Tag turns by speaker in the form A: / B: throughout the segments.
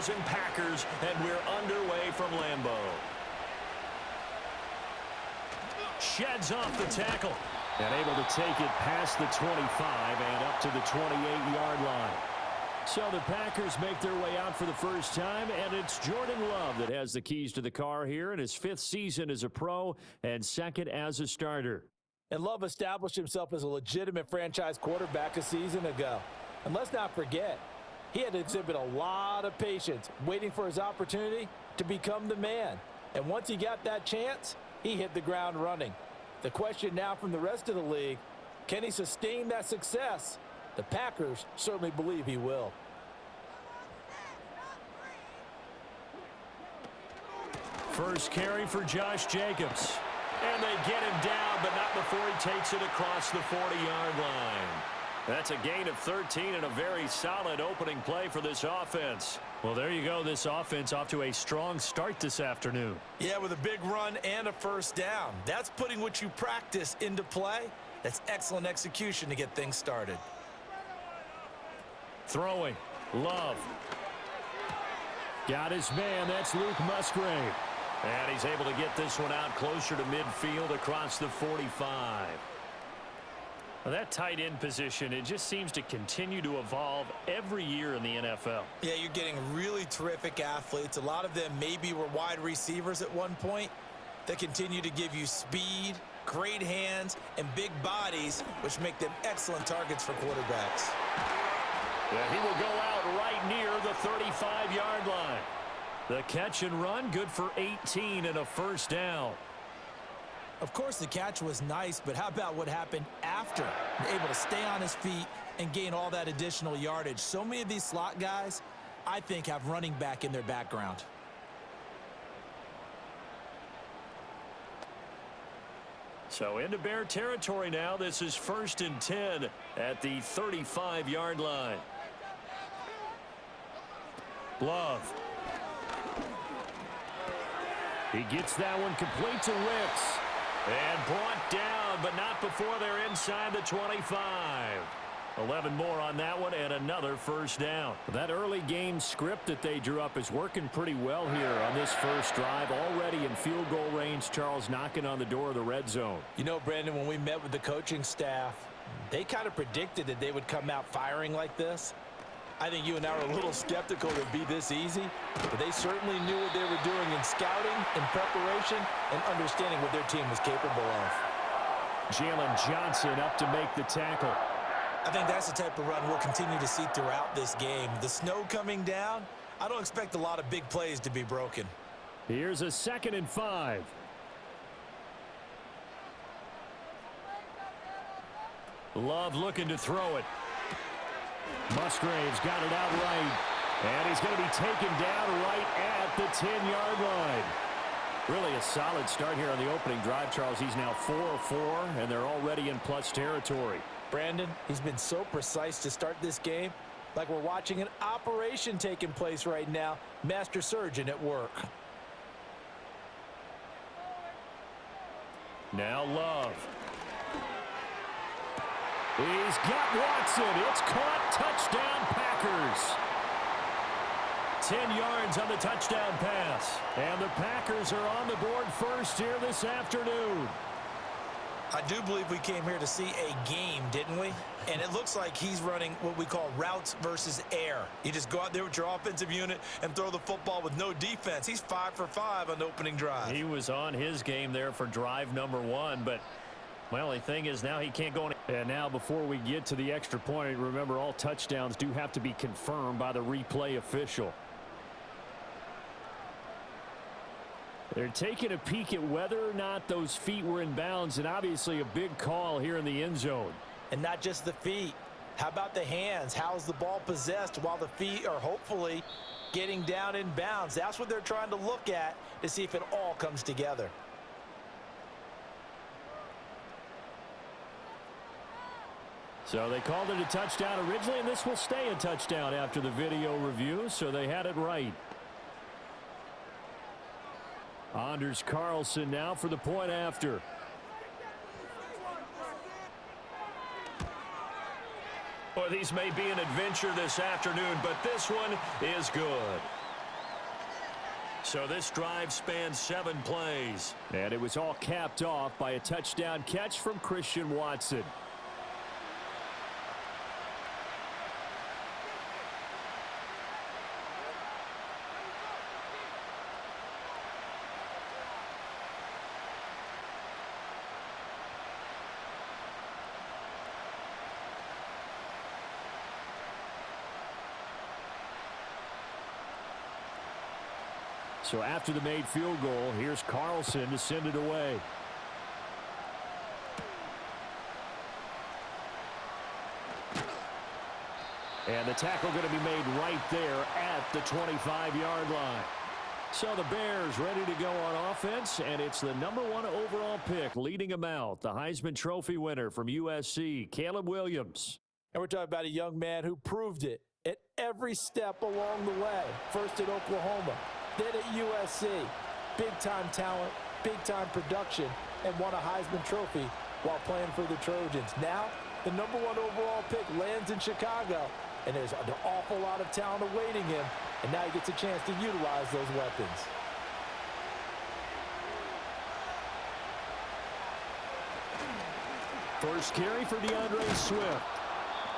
A: Bears and Packers, and we're underway from Lambeau. Sheds off the tackle. And able to take it past the 25 and up to the 28-yard line. So the Packers make their way out for the first time, and it's Jordan Love that has the keys to the car here in his 5th season as a pro and 2nd as a starter.
B: And Love established himself as a legitimate franchise quarterback a season ago. And let's not forget, he had to exhibit a lot of patience waiting for his opportunity to become the man. And once he got that chance, he hit the ground running. The question now from the rest of the league, can he sustain that success? The Packers certainly believe he will.
A: First carry for Josh Jacobs. And they get him down, but not before he takes it across the 40-yard line. That's a gain of 13 and a very solid opening play for this offense. Well, there you go. This offense off to a strong start this afternoon.
B: Yeah, with a big run and a first down. That's putting what you practice into play. That's excellent execution to get things started.
A: Throwing. Love. Got his man. That's Luke Musgrave. And he's able to get this one out closer to midfield across the 45. Well, that tight end position, it just seems to continue to evolve every year in the NFL.
B: Yeah, you're getting really terrific athletes. A lot of them maybe were wide receivers at one point. They continue to give you speed, great hands, and big bodies, which make them excellent targets for quarterbacks.
A: Yeah, he will go out right near the 35-yard line. The catch and run, good for 18 and a first down.
B: Of course, the catch was nice, but how about what happened after? Able to stay on his feet and gain all that additional yardage. So many of these slot guys, I think, have running back in their background.
A: So into Bear territory now. This is 1st and 10 at the 35-yard line. Love. He gets that one complete to Ricks. And brought down, but not before they're inside the 25. 11 more on that one, and another first down. That early game script that they drew up is working pretty well here on this first drive. Already in field goal range, Charles knocking on the door of the red zone.
B: You know, Brandon, when we met with the coaching staff, they kind of predicted that they would come out firing like this. I think you and I are a little skeptical it would be this easy, but they certainly knew what they were doing in scouting, in preparation, and understanding what their team was capable of.
A: Jalen Johnson up to make the tackle.
B: I think that's the type of run we'll continue to see throughout this game. The snow coming down, I don't expect a lot of big plays to be broken.
A: Here's a 2nd and 5. Love looking to throw it. Musgrave's got it out right. And he's going to be taken down right at the 10-yard line. Really a solid start here on the opening drive, Charles. He's now 4 of 4, and they're already in plus territory.
B: Brandon, he's been so precise to start this game, like we're watching an operation taking place right now. Master surgeon at work. Now Love.
A: He's got Watson. It's caught. Touchdown, Packers. 10 yards on the touchdown pass. And the Packers are on the board first here this afternoon.
B: I do believe we came here to see a game, didn't we? And it looks like he's running what we call routes versus air. You just go out there with your offensive unit and throw the football with no defense. He's 5 for 5 on the opening drive.
A: He was on his game there for drive number 1, but my only thing is now he can't go any. And now before we get to the extra point, remember all touchdowns do have to be confirmed by the replay official. They're taking a peek at whether or not those feet were in bounds, and obviously a big call here in the end zone.
B: And not just the feet. How about the hands? How's the ball possessed while the feet are hopefully getting down in bounds? That's what they're trying to look at to see if it all comes together.
A: So they called it a touchdown originally, and this will stay a touchdown after the video review, so they had it right. Anders Carlson now for the point after. Well, these may be an adventure this afternoon, but this one is good. So this drive spans 7 plays.
C: And it was all capped off by a touchdown catch from Christian Watson. So after the made field goal, here's Carlson to send it away. And the tackle going to be made right there at the 25-yard line. So the Bears ready to go on offense, and it's the #1 overall pick leading them out, the Heisman Trophy winner from USC, Caleb Williams.
B: And we're talking about a young man who proved it at every step along the way. First at Oklahoma, then at USC. Big-time talent, big-time production, and won a Heisman Trophy while playing for the Trojans. Now, the #1 overall pick lands in Chicago, and there's an awful lot of talent awaiting him, and now he gets a chance to utilize those weapons.
C: First carry for DeAndre Swift.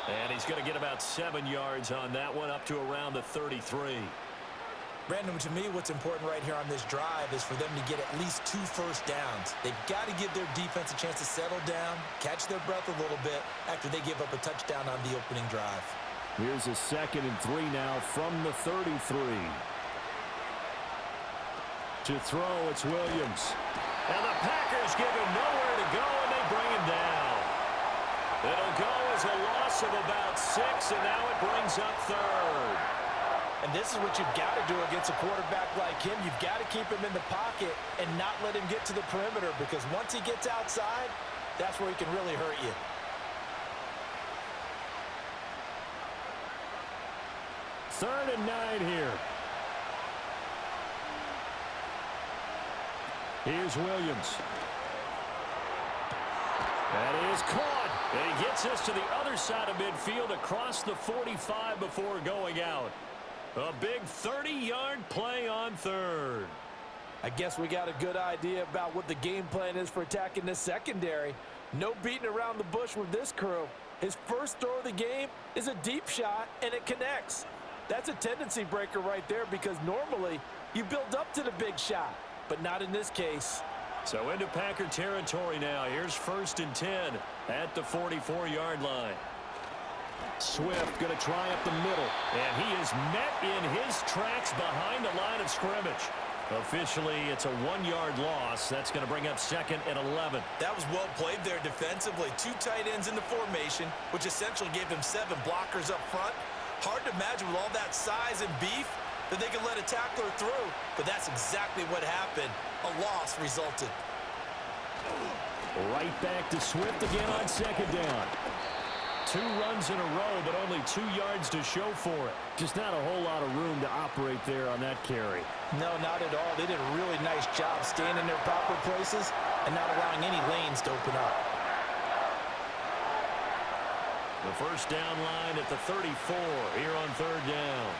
A: And he's going to get about 7 yards on that one, up to around the 33.
B: Brandon, to me, what's important right here on this drive is for them to get at least 2 first downs. They've got to give their defense a chance to settle down, catch their breath a little bit after they give up a touchdown on the opening drive.
C: Here's a 2nd and 3 now from the 33. To throw, it's Williams.
A: And the Packers give him nowhere to go, and they bring him down. It'll go as a loss of about 6, and now it brings up 3rd.
B: And this is what you've got to do against a quarterback like him. You've got to keep him in the pocket and not let him get to the perimeter, because once he gets outside, that's where he can really hurt you.
C: Third and 9 here. Here's Williams.
A: That is caught. And he gets us to the other side of midfield across the 45 before going out. A big 30-yard play on 3rd.
B: I guess we got a good idea about what the game plan is for attacking this secondary. No beating around the bush with this crew. His first throw of the game is a deep shot, and it connects. That's a tendency breaker right there, because normally you build up to the big shot, but not in this case.
A: So into Packer territory now. Here's 1st and 10 at the 44-yard line.
C: Swift going to try up the middle.
A: And he is met in his tracks behind the line of scrimmage. Officially, it's a 1-yard loss. That's going to bring up 2nd and 11.
B: That was well played there defensively. 2 tight ends in the formation, which essentially gave him 7 blockers up front. Hard to imagine with all that size and beef that they could let a tackler through, but that's exactly what happened. A loss resulted.
C: Right back to Swift again on 2nd down.
A: 2 runs in a row, but only 2 yards to show for it.
C: Just not a whole lot of room to operate there on that carry.
B: No, not at all. They did a really nice job staying in their proper places and not allowing any lanes to open up.
A: The first down line at the 34 here on 3rd down.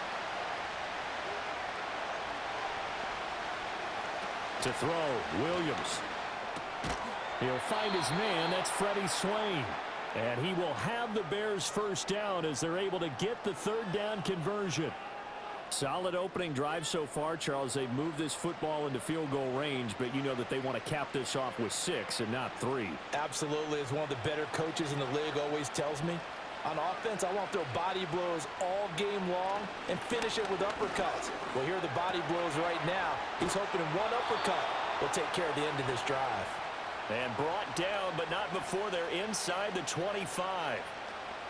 C: To throw, Williams. He'll find his man. That's Freddie Swain. And he will have the Bears first down as they're able to get the 3rd down conversion. Solid opening drive so far, Charles. They've moved this football into field goal range, but you know that they want to cap this off with 6 and not 3.
B: Absolutely. As one of the better coaches in the league always tells me, on offense, I want to throw body blows all game long and finish it with uppercuts. Well, here are the body blows right now. He's hoping in one uppercut will take care of the end of this drive.
A: And brought down, but not before they're inside the 25.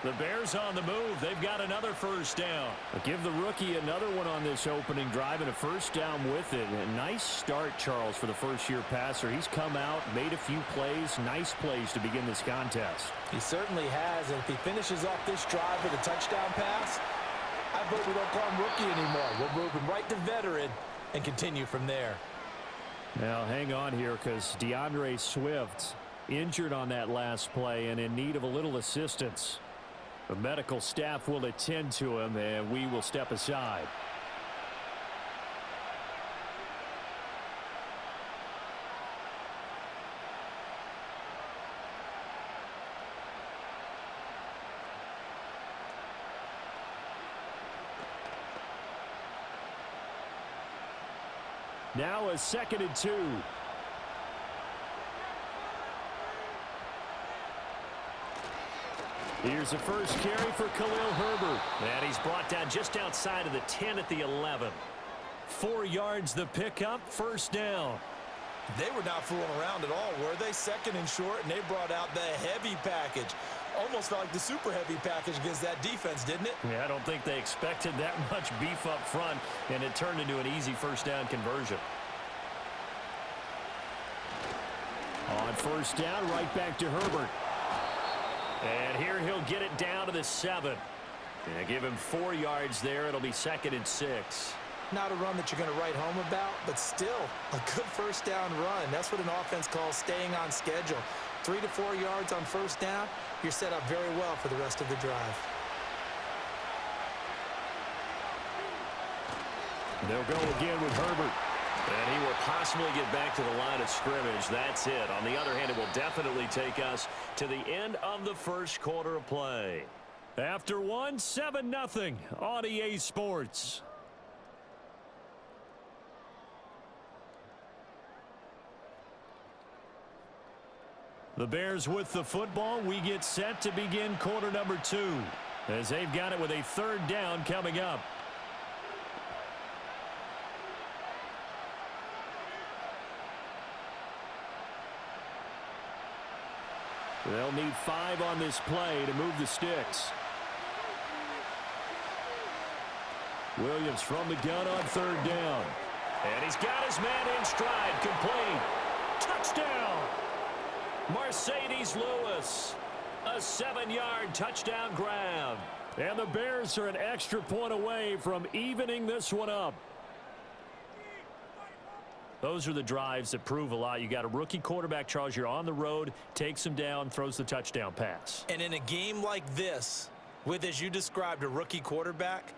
A: The Bears on the move. They've got another first down.
C: Give the rookie another one on this opening drive and a first down with it. A nice start, Charles, for the first-year passer. He's come out, made a few plays, nice plays to begin this contest.
B: He certainly has, and if he finishes off this drive with a touchdown pass, I vote we don't call him rookie anymore. We'll move him right to veteran and continue from there.
C: Now, hang on here, because DeAndre Swift injured on that last play and in need of a little assistance. The medical staff will attend to him, and we will step aside. Now a 2nd and 2. Here's the first carry for Khalil Herbert.
A: And he's brought down just outside of the 10 at the 11.
C: 4 yards the pickup, first down.
B: They were not fooling around at all, were they? 2nd and short, and they brought out the heavy package. Almost felt like the super heavy package against that defense, didn't it?
A: Yeah, I don't think they expected that much beef up front, and it turned into an easy first down conversion.
C: On first down, right back to Herbert.
A: And here he'll get it down to the 7. Yeah, give him 4 yards there. It'll be 2nd and 6.
B: Not a run that you're going to write home about, but still a good first down run. That's what an offense calls staying on schedule. 3 to 4 yards on first down, you're set up very well for the rest of the drive.
A: They'll go again with Herbert. And he will possibly get back to the line of scrimmage. That's it. On the other hand, it will definitely take us to the end of the first quarter of play.
C: After one, 7-0 on EA Sports. The Bears with the football. We get set to begin quarter number 2 as they've got it with a 3rd down coming up. They'll need 5 on this play to move the sticks. Williams from the gun on 3rd down.
A: And he's got his man in stride. Complete. Touchdown. Mercedes Lewis. A 7-yard touchdown grab.
C: And the Bears are an extra point away from evening this one up.
A: Those are the drives that prove a lot. You got a rookie quarterback, Charles. You're on the road, takes him down, throws the touchdown pass.
B: And in a game like this, with, as you described, a rookie quarterback,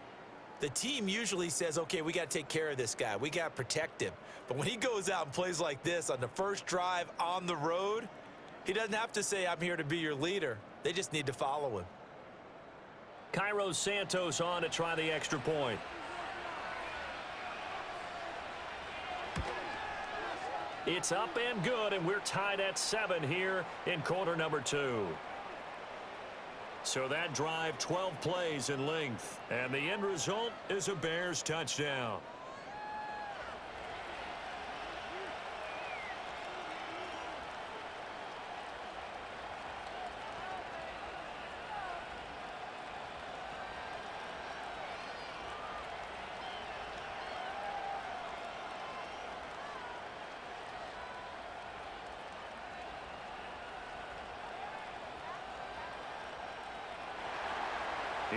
B: the team usually says, okay, we got to take care of this guy. We got to protect him. But when he goes out and plays like this on the first drive on the road, he doesn't have to say, I'm here to be your leader. They just need to follow him.
A: Cairo Santos on to try the extra point. It's up and good, and we're tied at 7 here in quarter number 2. So that drive, 12 plays in length, and the end result is a Bears touchdown.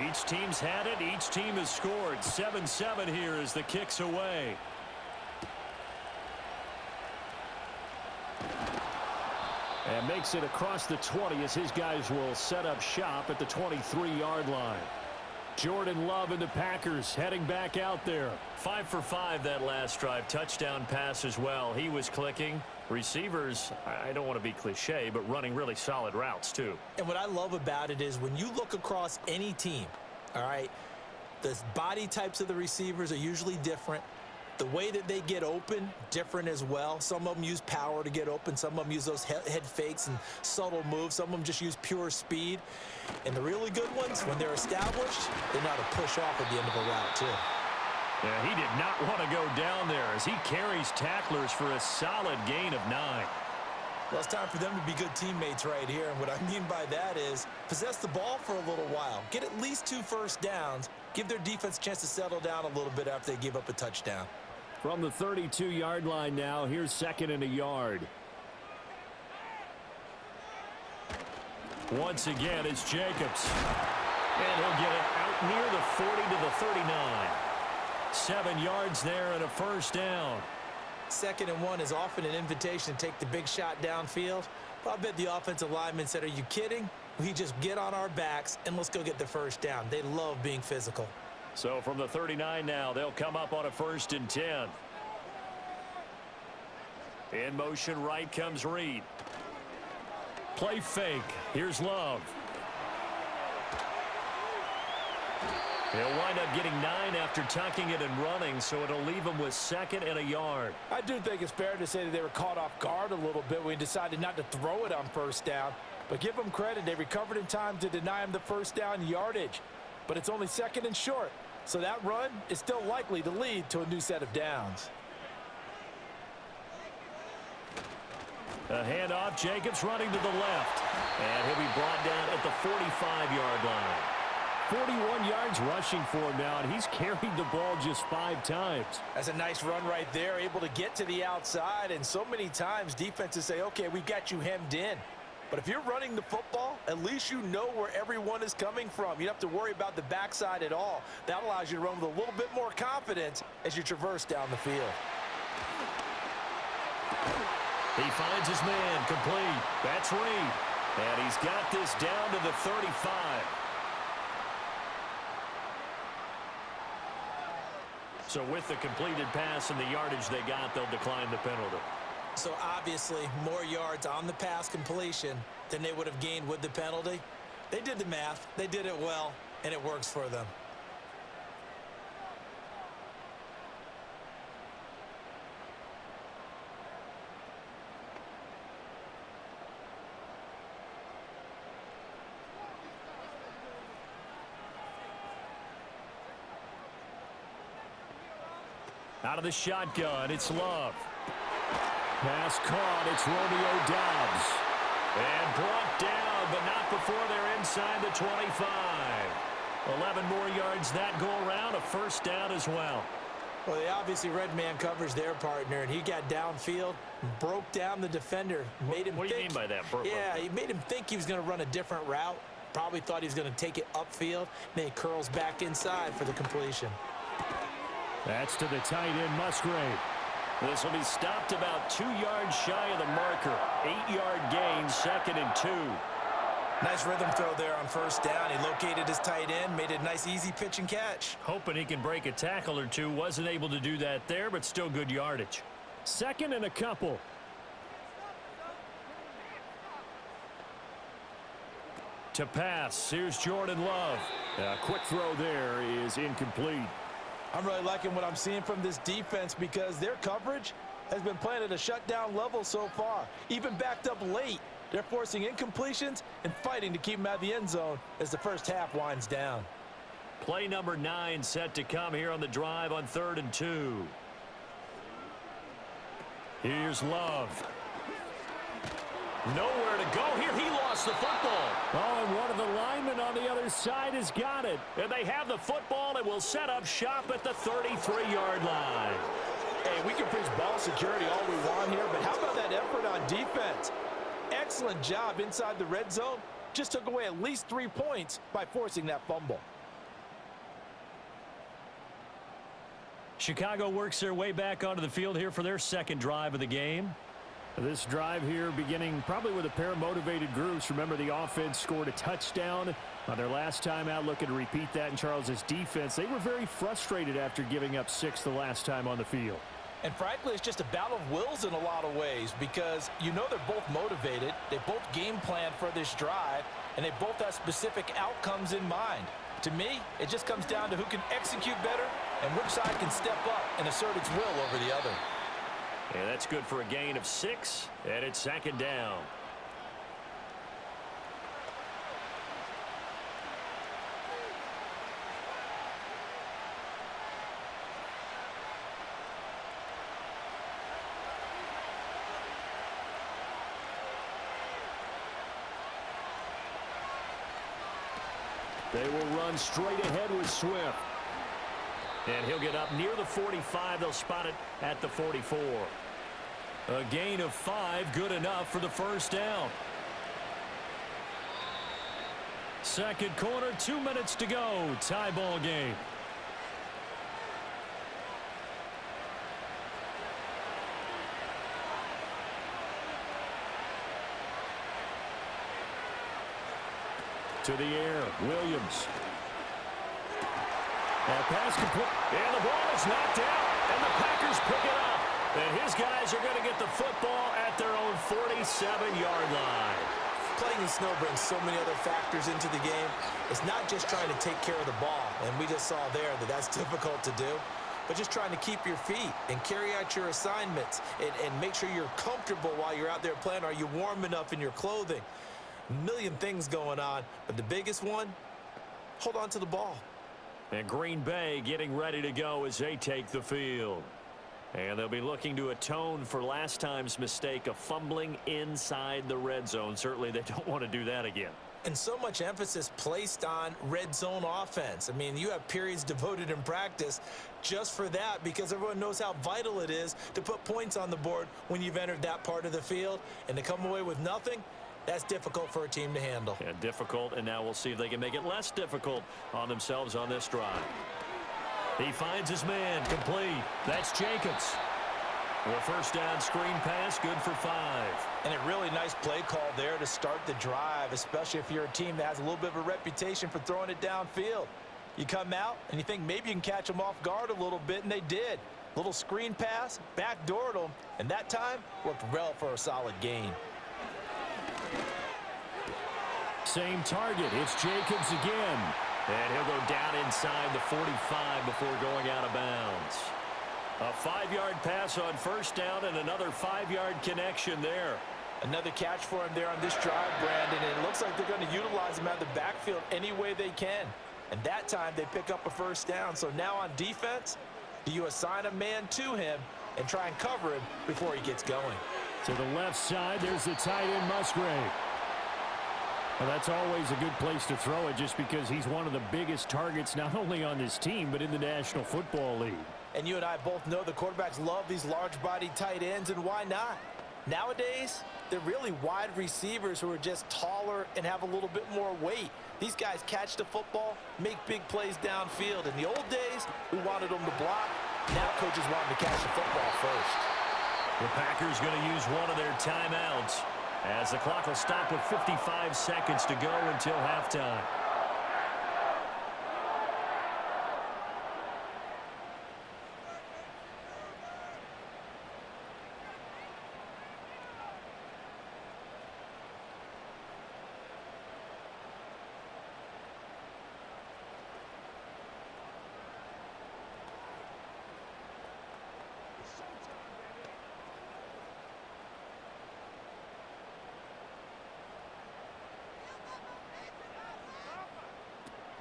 C: Each team's had it. Each team has scored. 7-7 here as the kick's away. And makes it across the 20 as his guys will set up shop at the 23-yard line. Jordan Love and the Packers heading back out there.
A: 5 for 5 that last drive. Touchdown pass as well. He was clicking. Receivers, I don't want to be cliche, but running really solid routes too.
B: And what I love about it is when you look across any team, all right, the body types of the receivers are usually different. The way that they get open, different as well. Some of them use power to get open. Some of them use those head fakes and subtle moves. Some of them just use pure speed. And the really good ones, when they're established, they know how to push off at the end of a route too.
A: Yeah, he did not want to go down there as he carries tacklers for a solid gain of 9.
B: Well, it's time for them to be good teammates right here. And what I mean by that is possess the ball for a little while. Get at least 2 first downs. Give their defense a chance to settle down a little bit after they give up a touchdown.
C: From the 32-yard line now, here's 2nd and a yard. Once again, it's Jacobs.
A: And he'll get it out near the 40 to the 39.
C: 7 yards there and a first down.
B: 2nd and 1 is often an invitation to take the big shot downfield. But I bet the offensive lineman said, are you kidding? We just get on our backs and let's go get the first down. They love being physical.
A: So from the 39 now, they'll come up on a 1st and 10. In motion right comes Reed.
C: Play fake. Here's Love.
A: He'll wind up getting 9 after tucking it and running, so it'll leave him with 2nd and a yard.
B: I do think it's fair to say that they were caught off guard a little bit when he decided not to throw it on 1st down. But give them credit, they recovered in time to deny him the 1st down yardage. But it's only 2nd and short, so that run is still likely to lead to a new set of downs.
A: A handoff, Jacobs running to the left. And he'll be brought down at the 45-yard line.
C: 41 yards rushing for him now, and he's carried the ball just 5 times.
B: That's a nice run right there, able to get to the outside. And so many times defenses say, okay, we've got you hemmed in. But if you're running the football, at least you know where everyone is coming from. You don't have to worry about the backside at all. That allows you to run with a little bit more confidence as you traverse down the field.
A: He finds his man, complete. That's Reed. And he's got this down to the 35. So with the completed pass and the yardage they got, they'll decline the penalty.
B: So obviously more yards on the pass completion than they would have gained with the penalty. They did the math, they did it well, and it works for them.
A: Out of the shotgun, it's Love. Pass caught, it's Romeo Doubs. And brought down, but not before they're inside the 25. 11 more yards that go around, a 1st down as well.
B: Well, they obviously red man coverage their partner, and he got downfield, broke down the defender, made him
A: What do you mean by that?
B: Yeah, he made him think he was going to run a different route. Probably thought he was going to take it upfield. Then he curls back inside for the completion.
C: That's to the tight end, Musgrave.
A: This will be stopped about 2 yards shy of the marker. 8-yard gain, 2nd and 2.
B: Nice rhythm throw there on 1st down. He located his tight end, made it a nice easy pitch and catch.
A: Hoping he can break a tackle or two. Wasn't able to do that there, but still good yardage.
C: 2nd and a couple.
A: To pass, here's Jordan Love.
C: A quick throw there is incomplete.
B: I'm really liking what I'm seeing from this defense because their coverage has been playing at a shutdown level so far. Even backed up late, they're forcing incompletions and fighting to keep them out of the end zone as the 1st half winds down.
A: Play number 9 set to come here on the drive on 3rd and 2. Here's Love. Nowhere to go here. He lost the football.
C: Oh, and one of the linemen on the other side has got it.
A: And they have the football and will set up shop at the 33-yard line.
B: Hey, we can preach ball security all we want here, but how about that effort on defense? Excellent job inside the red zone. Just took away at least 3 points by forcing that fumble.
A: Chicago works their way back onto the field here for their 2nd drive of the game.
C: This drive here beginning probably with a pair of motivated groups. Remember, the offense scored a touchdown on their last time out. Looking to repeat that in Charles's defense. They were very frustrated after giving up 6 the last time on the field.
B: And frankly, it's just a battle of wills in a lot of ways because you know they're both motivated. They both game plan for this drive, and they both have specific outcomes in mind. To me, it just comes down to who can execute better and which side can step up and assert its will over the other.
A: And that's good for a gain of 6, and it's 2nd down. They will run straight ahead with Swift. And he'll get up near the 45. They'll spot it at the 44. A gain of 5, good enough for the 1st down. 2nd quarter, 2 minutes to go. Tie ball game. To the air, Williams. And pass complete. And the ball is knocked out. And the Packers pick it up. And his guys are going to get the football at their own 47-yard line.
B: playing in snow brings so many other factors into the game. It's not just trying to take care of the ball, and we just saw there that that's difficult to do, but just trying to keep your feet and carry out your assignments and make sure you're comfortable while you're out there playing. Are you warm enough in your clothing? A million things going on, but the biggest one, hold on to the ball.
A: And Green Bay getting ready to go as they take the field. And they'll be looking to atone for last time's mistake of fumbling inside the red zone. Certainly they don't want to do that again.
B: And so much emphasis placed on red zone offense. I mean, you have periods devoted in practice just for that because everyone knows how vital it is to put points on the board when you've entered that part of the field. And to come away with nothing, that's difficult for a team to handle.
A: Yeah, difficult, and now we'll see if they can make it less difficult on themselves on this drive. He finds his man, complete. That's Jacobs. Well, first down screen pass, good for 5.
B: And a really nice play call there to start the drive, especially if you're a team that has a little bit of a reputation for throwing it downfield. You come out and you think maybe you can catch them off guard a little bit, and they did. Little screen pass, backdoored them, and that time worked well for a solid gain.
C: Same target. It's Jacobs again.
A: And he'll go down inside the 45 before going out of bounds. A 5-yard pass on first down and another 5-yard connection there.
B: Another catch for him there on this drive, Brandon, and it looks like they're going to utilize him out of the backfield any way they can. And that time they pick up a first down. So now on defense, do you assign a man to him and try and cover him before he gets going?
C: To the left side, there's the tight end Musgrave. Well, that's always a good place to throw it just because he's one of the biggest targets not only on this team but in the National Football League.
B: And you and I both know the quarterbacks love these large-bodied tight ends, and why not? Nowadays, they're really wide receivers who are just taller and have a little bit more weight. These guys catch the football, make big plays downfield. In the old days, we wanted them to block. Now coaches want them to catch the football first.
A: The Packers going to use one of their timeouts as the clock will stop with 55 seconds to go until halftime.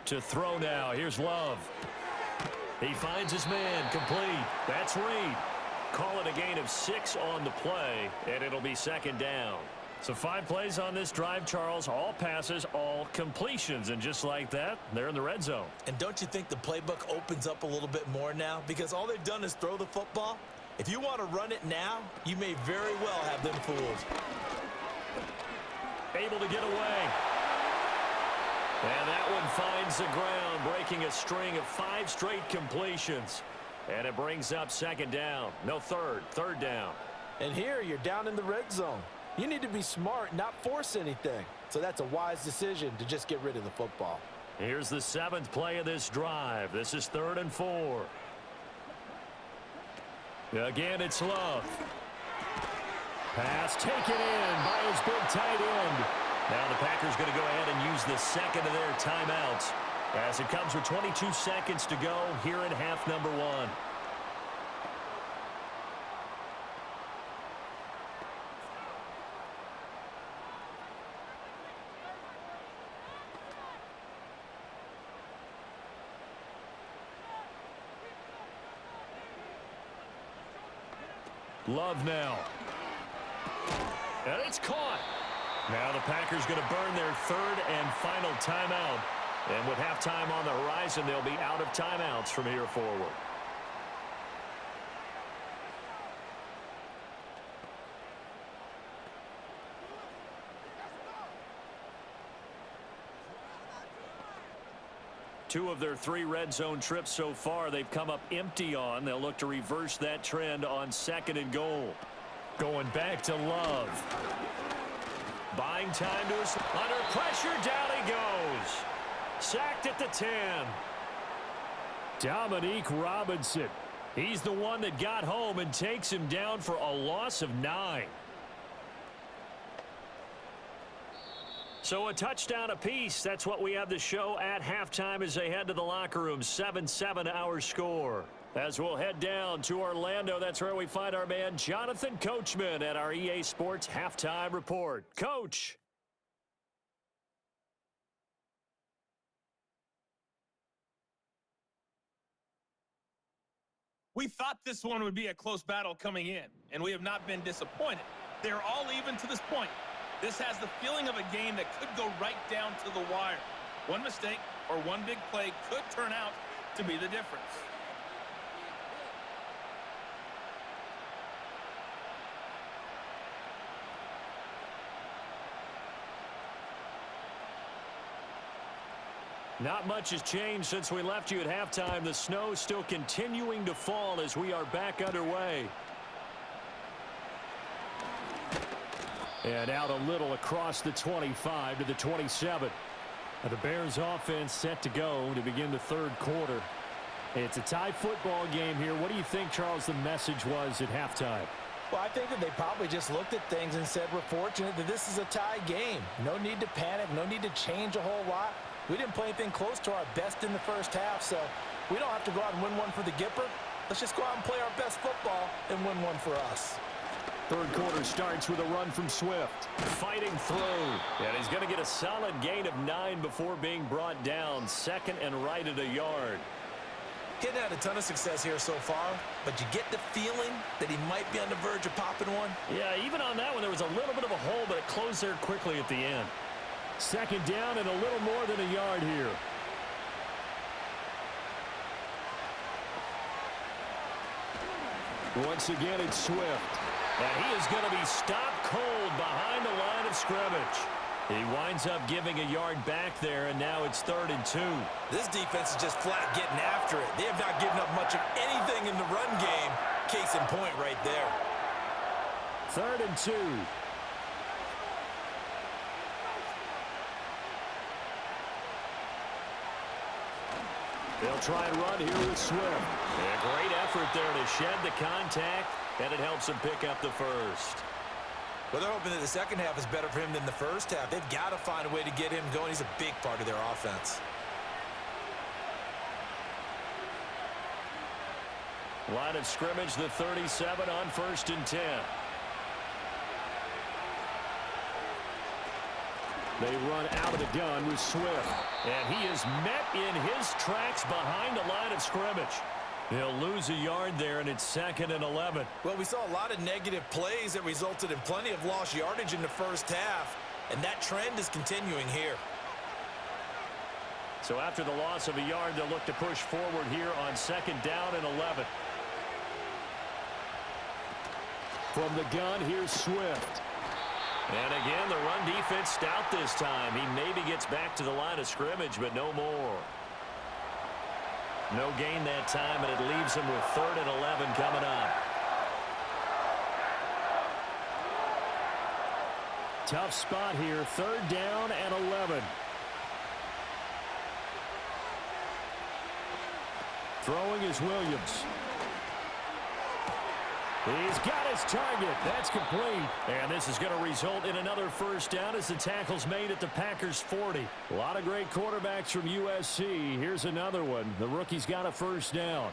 A: To throw now. Here's Love. He finds his man, complete. That's Reed. Call it a gain of 6 on the play, and it'll be second down. So 5 plays on this drive, Charles. All passes, all completions. And just like that, they're in the red zone.
B: And don't you think the playbook opens up a little bit more now? Because all they've done is throw the football. If you want to run it now, you may very well have them fooled.
A: Able to get away. And that one finds the ground, breaking a string of 5 straight completions. And it brings up second down. No, third down.
B: And here you're down in the red zone. You need to be smart, not force anything. So that's a wise decision to just get rid of the football.
A: Here's the 7th play of this drive. This is 3rd and 4. Again, it's Love. Pass taken in by his big tight end. Now the Packers going to go ahead and use the second of their timeouts as it comes with 22 seconds to go here in half number 1. Love now. And it's caught. Now the Packers going to burn their 3rd and final timeout. And with halftime on the horizon, they'll be out of timeouts from here forward. Two of their 3 red zone trips so far, they've come up empty on. They'll look to reverse that trend on 2nd and goal. Going back to Love. Buying time to his... Under pressure, down he goes. Sacked at the 10.
C: Dominique Robinson. He's the one that got home and takes him down for a loss of 9.
A: So a touchdown apiece. That's what we have to show at halftime as they head to the locker room. 7-7 our score. As we'll head down to Orlando, that's where we find our man Jonathan Coachman at our EA Sports Halftime Report. Coach.
D: We thought this one would be a close battle coming in, and we have not been disappointed. They're all even to this point. This has the feeling of a game that could go right down to the wire. One mistake or one big play could turn out to be the difference.
A: Not much has changed since we left you at halftime. The snow still continuing to fall as we are back underway. And out a little across the 25 to the 27. The Bears offense set to go to begin the third quarter. It's a tie football game here. What do you think, Charles, the message was at halftime?
B: Well, I think that they probably just looked at things and said, we're fortunate that this is a tie game. No need to panic. No need to change a whole lot. We didn't play anything close to our best in the first half, so we don't have to go out and win one for the Gipper. Let's just go out and play our best football and win one for us.
A: Third quarter starts with a run from Swift. Fighting through. And he's going to get a solid gain of 9 before being brought down. Second and right at a yard.
B: He hadn't had a ton of success here so far, but you get the feeling that he might be on the verge of popping one.
A: Yeah, even on that one, there was a little bit of a hole, but it closed there quickly at the end. Second down and a little more than a yard here. Once again, it's Swift. And he is going to be stopped cold behind the line of scrimmage. He winds up giving a yard back there, and now it's 3rd and 2.
B: This defense is just flat getting after it. They have not given up much of anything in the run game. Case in point right there.
A: 3rd and 2. They'll try and run here with Swift. A great effort there to shed the contact, and it helps him pick up the first.
B: Well, they're hoping that the second half is better for him than the first half. They've got to find a way to get him going. He's a big part of their offense.
A: Line of scrimmage, the 37 on 1st and 10. They run out of the gun with Swift. And he is met in his tracks behind the line of scrimmage. He'll lose a yard there, and it's 2nd and 11.
B: Well, we saw a lot of negative plays that resulted in plenty of lost yardage in the first half, and that trend is continuing here.
A: So after the loss of a yard, they'll look to push forward here on 2nd down and 11. From the gun, here's Swift. And again, the run defense stout this time. He maybe gets back to the line of scrimmage, but no more. No gain that time, and it leaves him with 3rd and 11 coming up. Tough spot here, 3rd down and 11. Throwing is Williams. He's got his target. That's complete. And this is going to result in another first down as the tackle's made at the Packers 40. A lot of great quarterbacks from USC. Here's another one. The rookie's got a first down.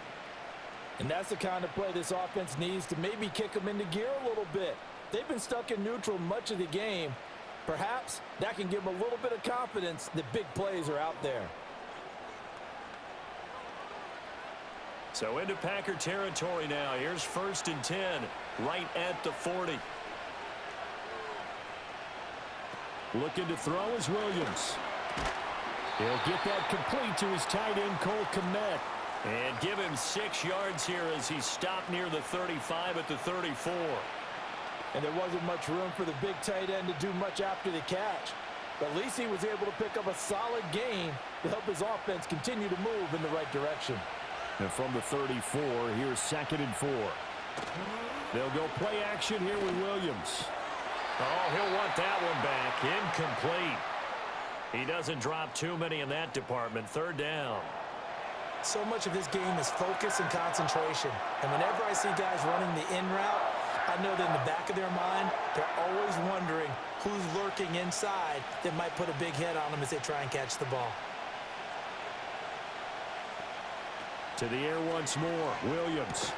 B: And that's the kind of play this offense needs to maybe kick them into gear a little bit. They've been stuck in neutral much of the game. Perhaps that can give them a little bit of confidence that big plays are out there.
A: So into Packer territory now. Here's 1st and 10, right at the 40. Looking to throw is Williams. He'll get that complete to his tight end, Cole Kmet. And give him 6 yards here as he's stopped near the 35 at the 34.
B: And there wasn't much room for the big tight end to do much after the catch. But at least he was able to pick up a solid gain to help his offense continue to move in the right direction.
A: And from the 34, here's 2nd and 4. They'll go play action here with Williams. Oh, he'll want that one back. Incomplete. He doesn't drop too many in that department. 3rd down.
B: So much of this game is focus and concentration. And whenever I see guys running the in route, I know that in the back of their mind, they're always wondering who's lurking inside that might put a big hit on them as they try and catch the ball.
C: To the air once more, Williams.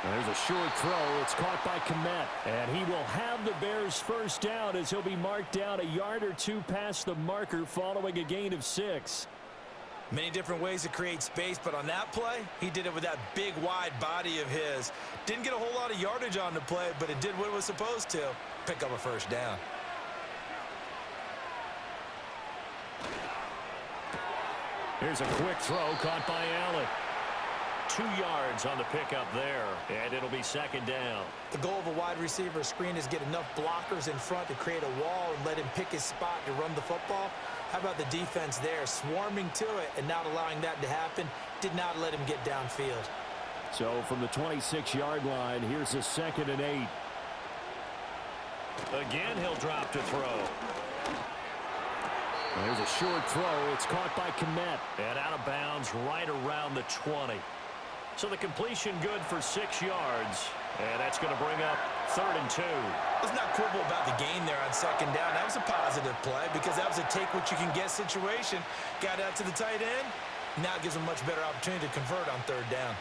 C: There's a short throw. It's caught by Kmet. And he will have the Bears first down as he'll be marked down a yard or two past the marker following a gain of 6.
B: Many different ways to create space, but on that play, he did it with that big, wide body of his. Didn't get a whole lot of yardage on the play, but it did what it was supposed to. Pick up a first down.
C: Here's a quick throw caught by Allen.
A: 2 yards on the pickup there, and it'll be second down.
B: The goal of a wide receiver screen is get enough blockers in front to create a wall and let him pick his spot to run the football. How about the defense there, swarming to it and not allowing that to happen? Did not let him get downfield.
C: So from the 26-yard line, here's a 2nd and 8.
A: Again, he'll drop to throw.
C: There's a short throw. It's caught by Kmet.
A: And out of bounds right around the 20. So the completion good for 6 yards. And that's going to bring up 3rd and 2.
B: Let's not quibble about the gain there on 2nd down. That was a positive play because that was a take-what-you-can-get situation. Got out to the tight end. Now it gives them much better opportunity to convert on 3rd down.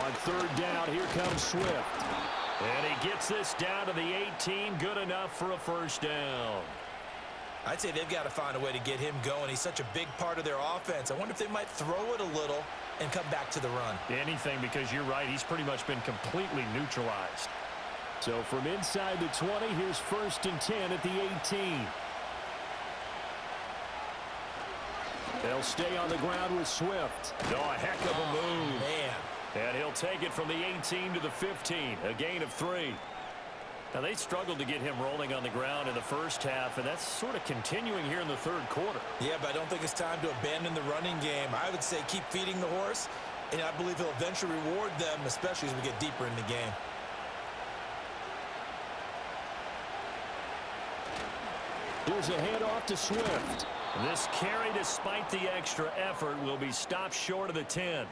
C: On 3rd down, here comes Swift.
A: And he gets this down to the 18. Good enough for a first down.
B: I'd say they've got to find a way to get him going. He's such a big part of their offense. I wonder if they might throw it a little and come back to the run.
A: Anything, because you're right. He's pretty much been completely neutralized.
C: So from inside the 20, here's 1st and 10 at the 18. They'll stay on the ground with Swift.
A: Oh, a heck of a move.
B: Man.
A: And he'll take it from the 18 to the 15, a gain of 3. Now, they struggled to get him rolling on the ground in the first half, and that's sort of continuing here in the 3rd quarter.
B: Yeah, but I don't think it's time to abandon the running game. I would say keep feeding the horse, and I believe he'll eventually reward them, especially as we get deeper in the game.
C: Here's a handoff to Swift.
A: This carry, despite the extra effort, will be stopped short of the 10.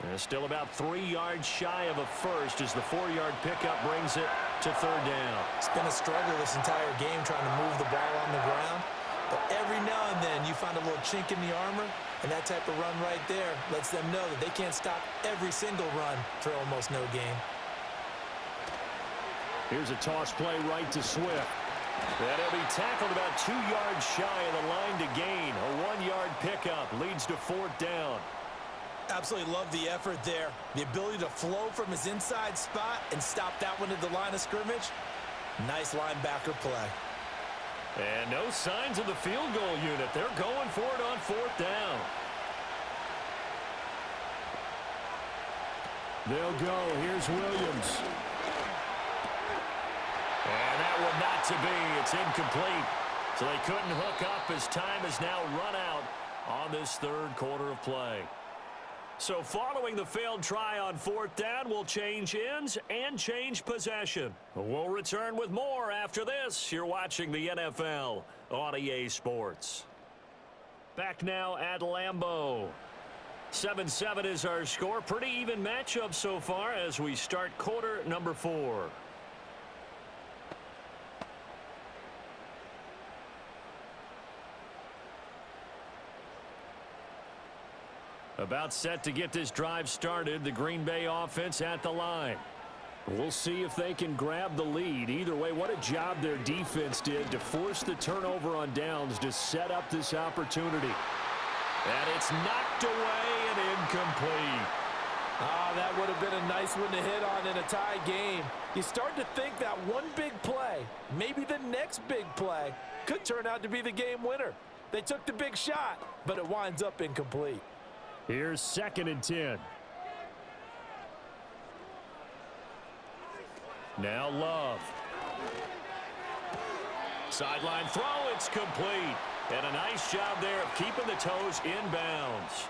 A: And still about 3 yards shy of a first as the 4-yard pickup brings it to 3rd down.
B: It's been a struggle this entire game trying to move the ball on the ground. But every now and then you find a little chink in the armor, and that type of run right there lets them know that they can't stop every single run for almost no gain.
C: Here's a toss play right to Swift.
A: And he'll be tackled about 2 yards shy of the line to gain. A 1-yard pickup leads to 4th down.
B: Absolutely love the effort there. The ability to flow from his inside spot and stop that one at the line of scrimmage. Nice linebacker play.
A: And no signs of the field goal unit. They're going for it on 4th down.
C: They'll go. Here's Williams.
A: And that one not to be. It's incomplete. So they couldn't hook up as time is now run out on this 3rd quarter of play. So following the failed try on 4th down, we'll change ends and change possession. We'll return with more after this. You're watching the NFL on EA Sports. Back now at Lambeau. 7-7 is our score. Pretty even matchup so far as we start quarter number 4. About set to get this drive started. The Green Bay offense at the line.
C: We'll see if they can grab the lead. Either way, what a job their defense did to force the turnover on downs to set up this opportunity.
A: And it's knocked away and incomplete.
B: That would have been a nice one to hit on in a tie game. You start to think that one big play, maybe the next big play, could turn out to be the game winner. They took the big shot, but it winds up incomplete.
C: Here's 2nd and 10.
A: Now Love. Sideline throw, it's complete. And a nice job there of keeping the toes inbounds.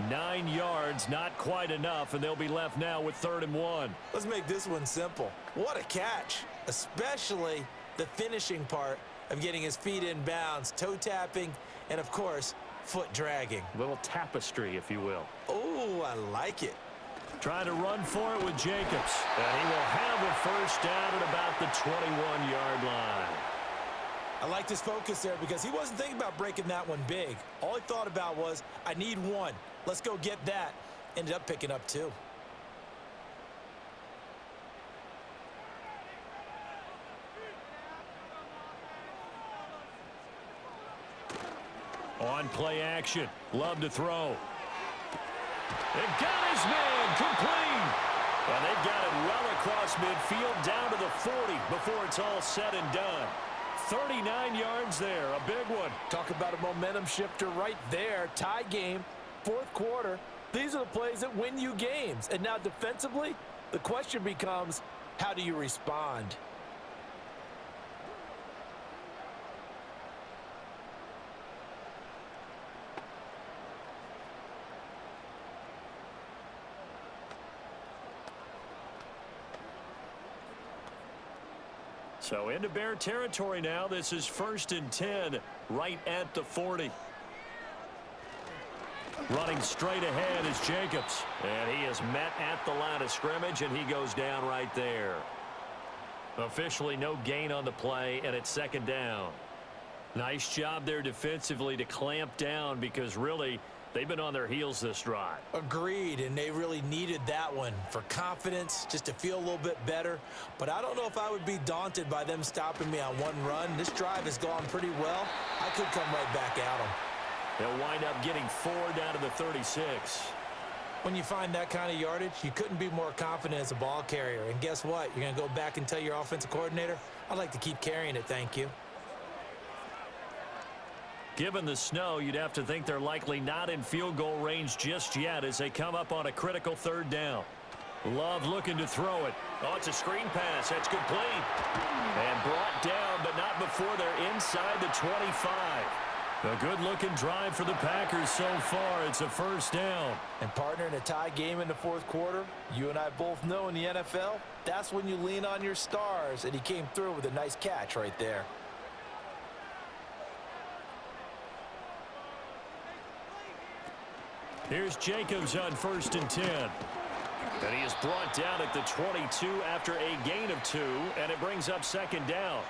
A: 9 yards, not quite enough, and they'll be left now with 3rd and 1.
B: Let's make this one simple. What a catch, especially the finishing part of getting his feet in bounds, toe tapping, and of course, foot dragging.
A: A little tapestry, if you will.
B: Oh, I like it.
C: Trying to run for it with Jacobs.
A: And he will have a first down at about the 21-yard line.
B: I like this focus there because he wasn't thinking about breaking that one big. All he thought about was, I need one. Let's go get that. Ended up picking up two.
C: On play action. Love to throw. And got his man complete.
A: And they've got it well across midfield down to the 40 before it's all said and done. 39 yards there, a big one.
B: Talk about a momentum shifter right there. Tie game, fourth quarter. These are the plays that win you games. And now defensively, the question becomes, how do you respond?
A: So into Bear territory now. This is 1st and 10 right at the 40.
C: Running straight ahead is Jacobs.
A: And he is met at the line of scrimmage, and he goes down right there. Officially no gain on the play, and it's 2nd down. Nice job there defensively to clamp down because really they've been on their heels this drive.
B: Agreed, and they really needed that one for confidence, just to feel a little bit better. But I don't know if I would be daunted by them stopping me on one run. This drive has gone pretty well. I could come right back at them.
A: They'll wind up getting 4 down to the 36.
B: When you find that kind of yardage, you couldn't be more confident as a ball carrier. And guess what? You're going to go back and tell your offensive coordinator, I'd like to keep carrying it, thank you.
A: Given the snow, you'd have to think they're likely not in field goal range just yet as they come up on a critical 3rd down. Love looking to throw it. Oh, it's a screen pass. That's complete. And brought down, but not before they're inside the 25. A good-looking drive for the Packers so far. It's a 1st down.
B: And partner, in a tie game in the 4th quarter, you and I both know in the NFL, that's when you lean on your stars. And he came through with a nice catch right there.
C: Here's Jacobs on 1st and 10.
A: And he is brought down at the 22 after a gain of 2, and it brings up 2nd down.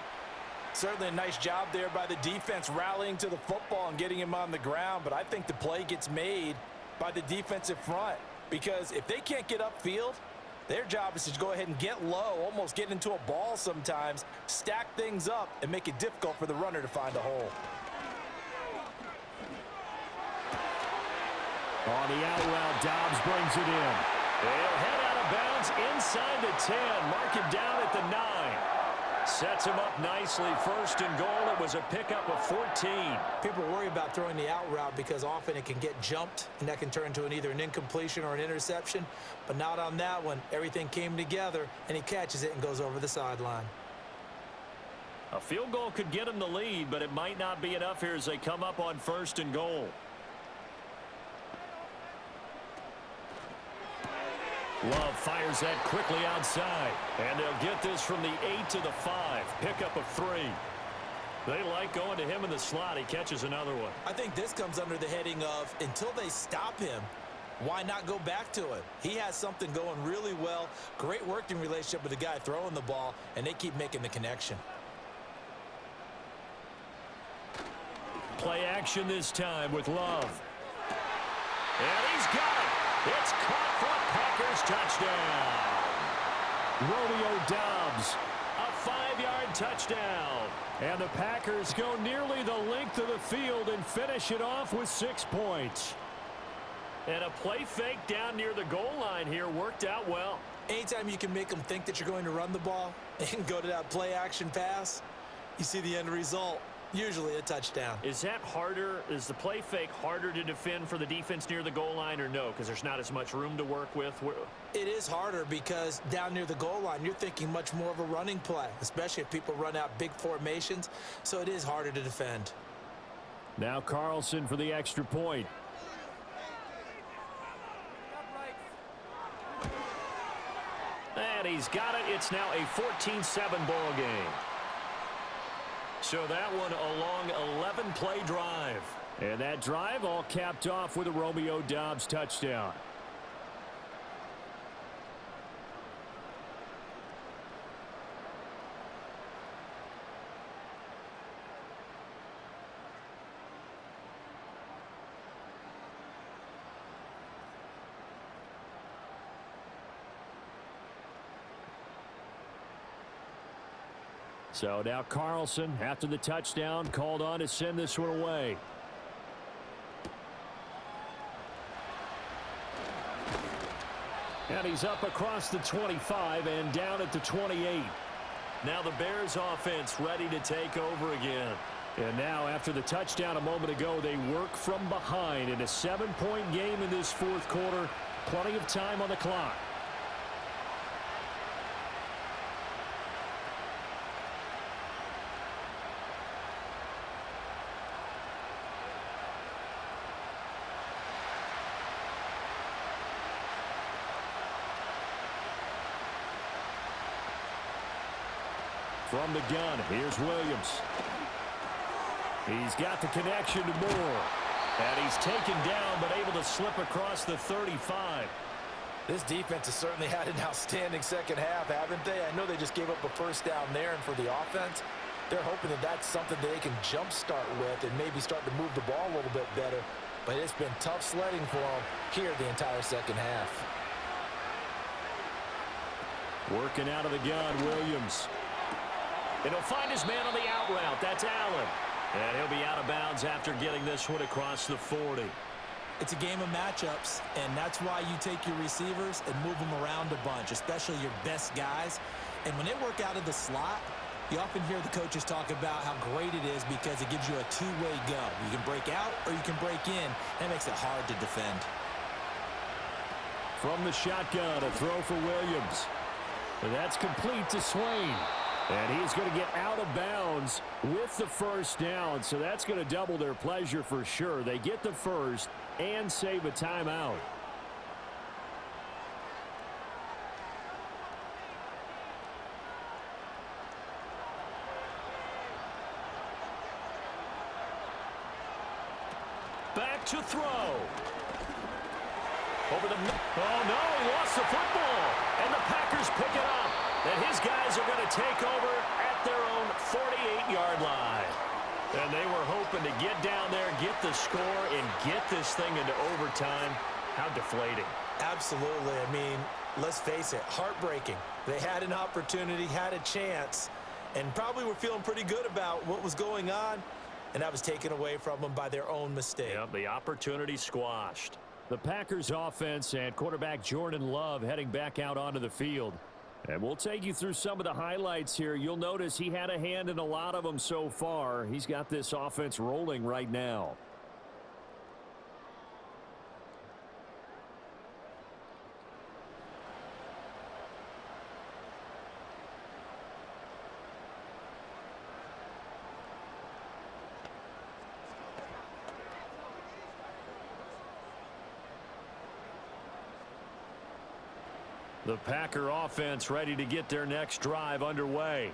B: Certainly a nice job there by the defense rallying to the football and getting him on the ground, but I think the play gets made by the defensive front because if they can't get upfield, their job is to go ahead and get low, almost get into a ball sometimes, stack things up, and make it difficult for the runner to find a hole.
C: On the out route, Dobbs brings it in.
A: He'll head out of bounds inside the 10. Mark him down at the 9. Sets him up nicely. 1st and goal. It was a pickup of 14.
B: People worry about throwing the out route because often it can get jumped, and that can turn into either an incompletion or an interception. But not on that one. Everything came together, and he catches it and goes over the sideline.
A: A field goal could get him the lead, but it might not be enough here as they come up on 1st and goal. Love fires that quickly outside. And they'll get this from the 8 to the 5. Pickup of 3. They like going to him in the slot. He catches another one.
B: I think this comes under the heading of until they stop him, why not go back to it? He has something going really well. Great working relationship with the guy throwing the ball, and they keep making the connection.
C: Play action this time with Love.
A: And he's got it. It's caught for a Packers touchdown.
C: Romeo Dobbs.
A: A 5-yard touchdown.
C: And the Packers go nearly the length of the field and finish it off with 6 points.
A: And a play fake down near the goal line here worked out well.
B: Anytime you can make them think that you're going to run the ball and go to that play action pass, you see the end result. Usually a touchdown.
A: Is that harder? Is the play fake harder to defend for the defense near the goal line or no? Because there's not as much room to work with?
B: It is harder because down near the goal line, you're thinking much more of a running play, especially if people run out big formations. So it is harder to defend.
C: Now Carlson for the extra point.
A: And he's got it. It's now a 14-7 ball game. So that one a long 11-play drive.
C: And that drive all capped off with a Romeo Dobbs touchdown. So now Carlson, after the touchdown, called on to send this one away. And he's up across the 25 and down at the 28.
A: Now the Bears offense ready to take over again.
C: And now after the touchdown a moment ago, they work from behind in a 7-point game in this fourth quarter. Plenty of time on the clock. From the gun, here's Williams. He's got the connection to Moore. And he's taken down, but able to slip across the 35.
B: This defense has certainly had an outstanding second half, haven't they? I know they just gave up a first down there, and for the offense, they're hoping that that's something that they can jumpstart with and maybe start to move the ball a little bit better. But it's been tough sledding for them here the entire second half.
C: Working out of the gun, Williams.
A: And he'll find his man on the out route. That's Allen. And he'll be out of bounds after getting this one across the 40.
E: It's a game of matchups, and that's why you take your receivers and move them around a bunch, especially your best guys. And when they work out of the slot, you often hear the coaches talk about how great it is because it gives you a two-way go. You can break out or you can break in. That makes it hard to defend.
C: From the shotgun, a throw for Williams. And that's complete to Swain. And he's going to get out of bounds with the first down, so that's going to double their pleasure for sure. They get the first and save a timeout.
A: Back to throw. Over the... Oh, no, he lost the football. And the Packers pick it up. And his guys are going to take over at their own 48-yard line. And they were hoping to get down there, get the score, and get this thing into overtime. How deflating.
B: Absolutely. I mean, let's face it, heartbreaking. They had an opportunity, had a chance, and probably were feeling pretty good about what was going on, and that was taken away from them by their own mistake.
A: Yep, the opportunity squashed.
C: The Packers offense and quarterback Jordan Love heading back out onto the field. And we'll take you through some of the highlights here. You'll notice he had a hand in a lot of them so far. He's got this offense rolling right now.
A: The Packer offense ready to get their next drive underway.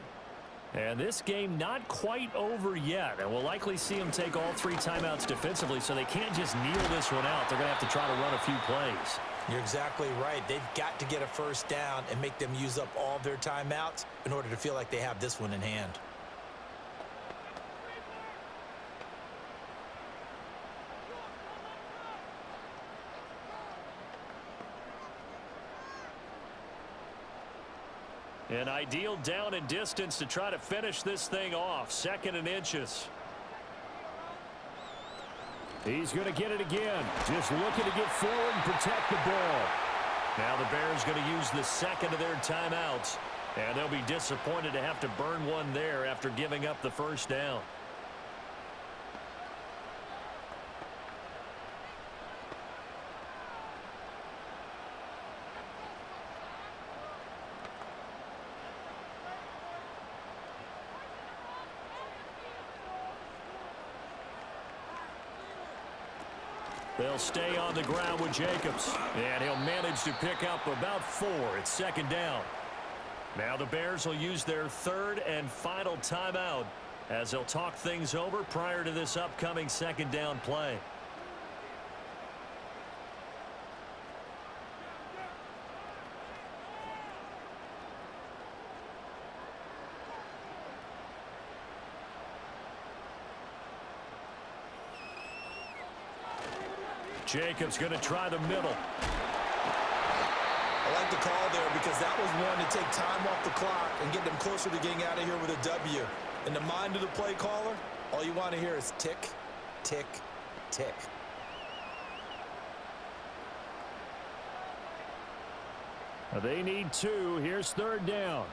C: And this game not quite over yet. And we'll likely see them take all three timeouts defensively, so they can't just kneel this one out. They're going to have to try to run a few plays.
B: You're exactly right. They've got to get a first down and make them use up all their timeouts in order to feel like they have this one in hand.
A: An ideal down and distance to try to finish this thing off. 2nd and inches.
C: He's going to get it again. Just looking to get forward and protect the ball.
A: Now the Bears going to use the second of their timeouts. And they'll be disappointed to have to burn one there after giving up the first down. They'll stay on the ground with Jacobs. And he'll manage to pick up about 4. It's 2nd down. Now the Bears will use their 3rd and final timeout as they'll talk things over prior to this upcoming 2nd down play. Jacobs going to try the middle.
E: I like the call there because that was one to take time off the clock and get them closer to getting out of here with a W. In the mind of the play caller, all you want to hear is tick, tick, tick.
C: They need 2. Here's 3rd down.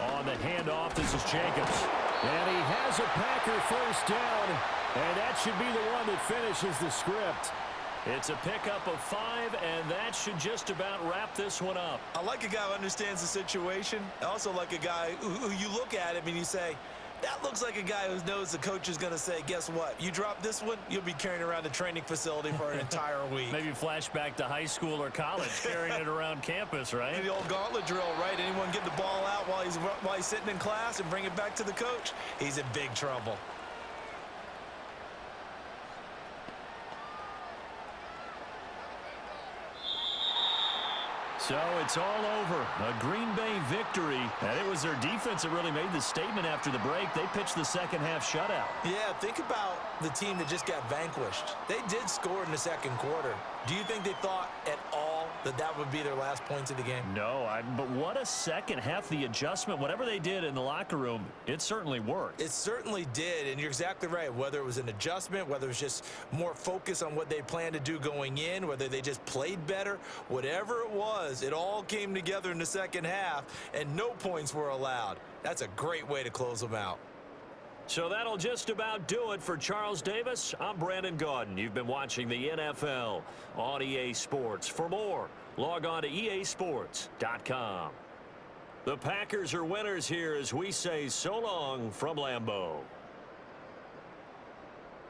C: On the handoff, this is Jacobs. And he has a Packer first down. And that should be the one that finishes the script.
A: It's a pickup of 5, and that should just about wrap this one up.
E: I like a guy who understands the situation. I also like a guy who you look at him and you say, that looks like a guy who knows the coach is going to say, guess what? You drop this one, you'll be carrying around the training facility for an entire week.
A: Maybe flashback to high school or college, carrying it around campus, right?
E: The old gauntlet drill, right? Anyone get the ball out while he's sitting in class and bring it back to the coach? He's in big trouble.
A: So it's all over. A Green Bay victory. And it was their defense that really made the statement after the break. They pitched the second half shutout.
E: Yeah, think about the team that just got vanquished. They did score in the second quarter. Do you think they thought at all that that would be their last points of the game?
A: No, but what a second half. The adjustment, whatever they did in the locker room, it certainly worked.
E: It certainly did, and you're exactly right. Whether it was an adjustment, whether it was just more focus on what they planned to do going in, whether they just played better, whatever it was, it all came together in the second half, and no points were allowed. That's a great way to close them out.
A: So that'll just about do it for Charles Davis. I'm Brandon Gaudin. You've been watching the NFL on EA Sports. For more, log on to easports.com. The Packers are winners here as we say so long from Lambeau.